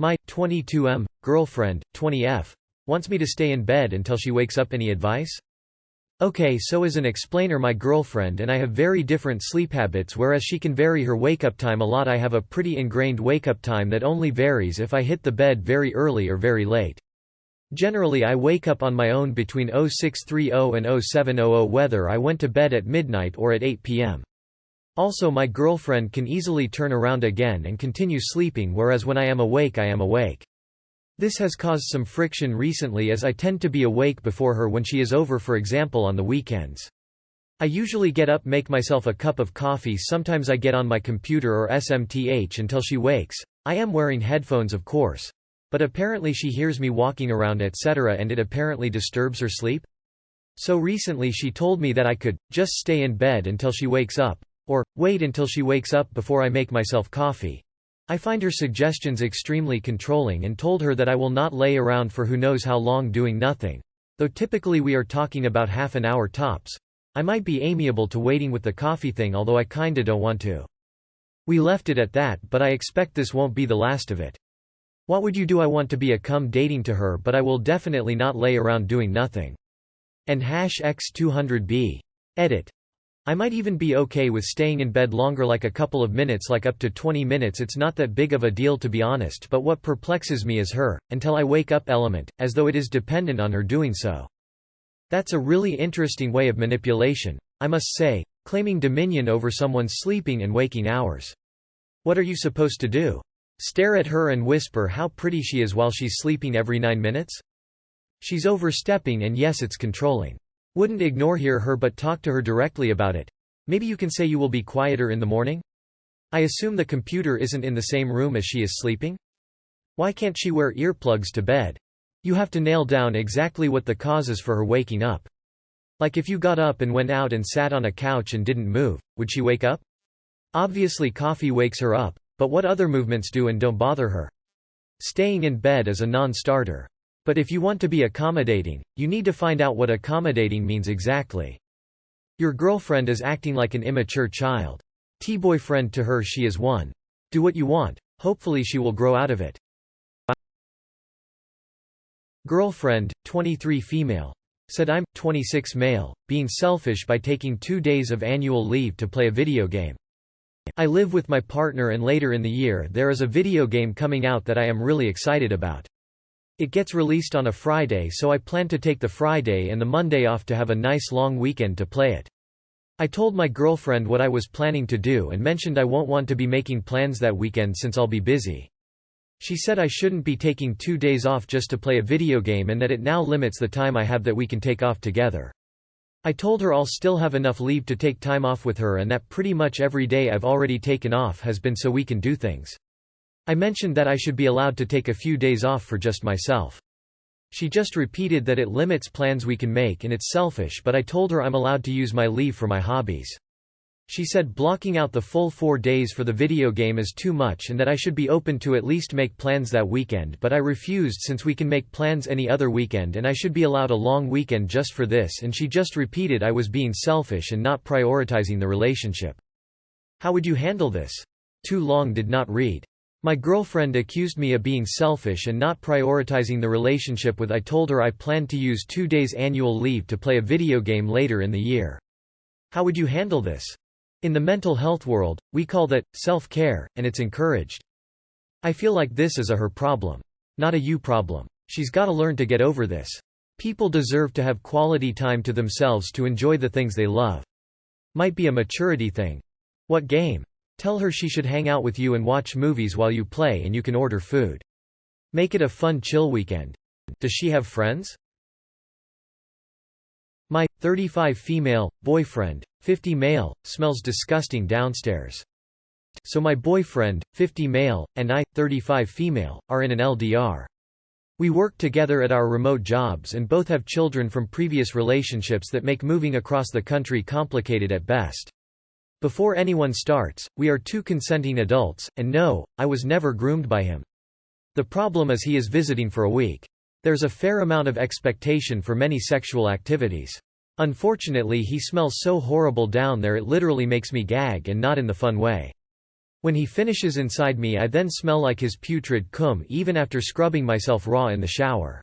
My 22M girlfriend, 20F, wants me to stay in bed until she wakes up. Any advice? Okay, so as an explainer, my girlfriend and I have very different sleep habits. Whereas she can vary her wake-up time a lot, I have a pretty ingrained wake-up time that only varies if I hit the bed very early or very late. Generally I wake up on my own between 0630 and 0700, whether I went to bed at midnight or at 8 p.m. Also, my girlfriend can easily turn around again and continue sleeping, whereas when I am awake, I am awake. This has caused some friction recently, as I tend to be awake before her when she is over, for example on the weekends. I usually get up, make myself a cup of coffee, sometimes I get on my computer or SMTH until she wakes. I am wearing headphones, of course. But apparently she hears me walking around etc., and it apparently disturbs her sleep. So recently she told me that I could just stay in bed until she wakes up, or wait until she wakes up before I make myself coffee. I find her suggestions extremely controlling and told her that I will not lay around for who knows how long doing nothing. Though typically we are talking about half an hour tops. I might be amiable to waiting with the coffee thing, although I kinda don't want to. We left it at that, but I expect this won't be the last of it. What would you do? I want to be a dating to her, but I will definitely not lay around doing nothing. And #X200B. Edit. I might even be okay with staying in bed longer, like a couple of minutes, like up to 20 minutes. It's not that big of a deal, to be honest, but what perplexes me is her until I wake up element, as though it is dependent on her doing so. That's a really interesting way of manipulation, I must say, claiming dominion over someone's sleeping and waking hours. What are you supposed to do? Stare at her and whisper how pretty she is while she's sleeping every 9 minutes? She's overstepping, and yes, it's controlling. Wouldn't ignore her but talk to her directly about it. Maybe you can say you will be quieter in the morning? I assume the computer isn't in the same room as she is sleeping? Why can't she wear earplugs to bed? You have to nail down exactly what the cause is for her waking up. Like if you got up and went out and sat on a couch and didn't move, would she wake up? Obviously coffee wakes her up, but what other movements do and don't bother her? Staying in bed is a non-starter. But if you want to be accommodating, you need to find out what accommodating means exactly. Your girlfriend is acting like an immature child. T-boyfriend to her, she is one. Do what you want, hopefully she will grow out of it. Girlfriend, 23 female. Said I'm, 26 male, being selfish by taking 2 days of annual leave to play a video game. I live with my partner, and later in the year there is a video game coming out that I am really excited about. It gets released on a Friday, so I plan to take the Friday and the Monday off to have a nice long weekend to play it. I told my girlfriend what I was planning to do and mentioned I won't want to be making plans that weekend since I'll be busy. She said I shouldn't be taking 2 days off just to play a video game, and that it now limits the time I have that we can take off together. I told her I'll still have enough leave to take time off with her, and that pretty much every day I've already taken off has been so we can do things. I mentioned that I should be allowed to take a few days off for just myself. She just repeated that it limits plans we can make and it's selfish, but I told her I'm allowed to use my leave for my hobbies. She said blocking out the full 4 days for the video game is too much and that I should be open to at least make plans that weekend, but I refused since we can make plans any other weekend and I should be allowed a long weekend just for this, and she just repeated I was being selfish and not prioritizing the relationship. How would you handle this? Too long did not read. My girlfriend accused me of being selfish and not prioritizing the relationship with I told her I planned to use 2 days annual leave to play a video game later in the year. How would you handle this? In the mental health world, we call that self-care, and it's encouraged. I feel like this is a her problem, not a you problem. She's gotta learn to get over this. People deserve to have quality time to themselves to enjoy the things they love. Might be a maturity thing. What game? Tell her she should hang out with you and watch movies while you play, and you can order food. Make it a fun chill weekend. Does she have friends? My 35 female boyfriend, 50 male, smells disgusting downstairs. So my boyfriend, 50 male, and I, 35 female, are in an LDR. We work together at our remote jobs and both have children from previous relationships that make moving across the country complicated at best. Before anyone starts, we are 2 consenting adults, and no, I was never groomed by him. The problem is he is visiting for a week. There's a fair amount of expectation for many sexual activities. Unfortunately, he smells so horrible down there it literally makes me gag, and not in the fun way. When he finishes inside me I then smell like his putrid cum even after scrubbing myself raw in the shower.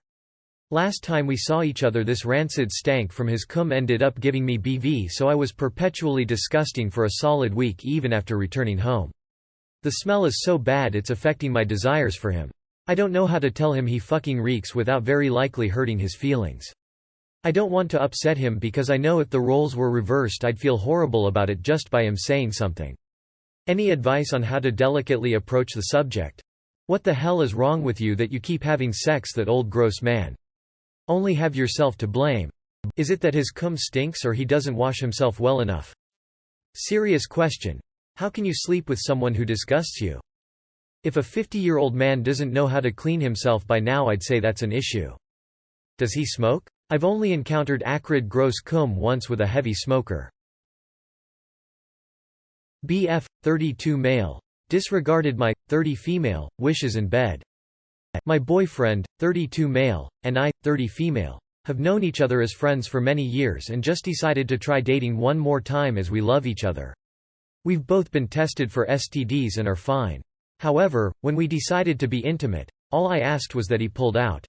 Last time we saw each other this rancid stank from his cum ended up giving me BV, so I was perpetually disgusting for a solid week even after returning home. The smell is so bad it's affecting my desires for him. I don't know how to tell him he fucking reeks without very likely hurting his feelings. I don't want to upset him because I know if the roles were reversed I'd feel horrible about it just by him saying something. Any advice on how to delicately approach the subject? What the hell is wrong with you that you keep having sex, that old gross man? Only have yourself to blame. Is it that his cum stinks or he doesn't wash himself well enough? Serious question. How can you sleep with someone who disgusts you? If a 50-year-old man doesn't know how to clean himself by now, I'd say that's an issue. Does he smoke? I've only encountered acrid gross cum once with a heavy smoker. BF, 32 male. Disregarded my, 30 female, wishes in bed. My boyfriend, 32 male, and I, 30 female, have known each other as friends for many years and just decided to try dating one more time as we love each other. We've both been tested for STDs and are fine. However, when we decided to be intimate, all I asked was that he pulled out.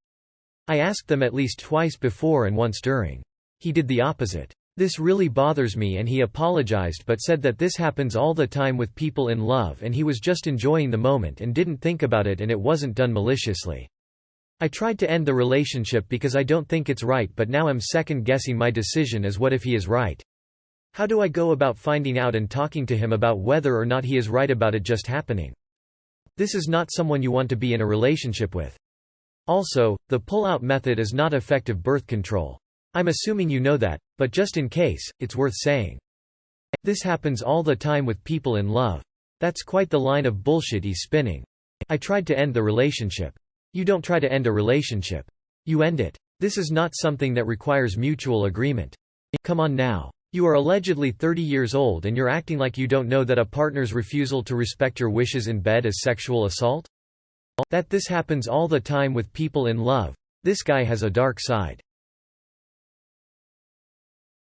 I asked them at least twice before and once during. He did the opposite. This really bothers me, and he apologized but said that this happens all the time with people in love and he was just enjoying the moment and didn't think about it and it wasn't done maliciously. I tried to end the relationship because I don't think it's right, but now I'm second guessing my decision as what if he is right? How do I go about finding out and talking to him about whether or not he is right about it just happening? This is not someone you want to be in a relationship with. Also, the pull-out method is not effective birth control. I'm assuming you know that, but just in case, it's worth saying. This happens all the time with people in love. That's quite the line of bullshit he's spinning. I tried to end the relationship. You don't try to end a relationship. You end it. This is not something that requires mutual agreement. Come on now. You are allegedly 30 years old and you're acting like you don't know that a partner's refusal to respect your wishes in bed is sexual assault? That this happens all the time with people in love. This guy has a dark side.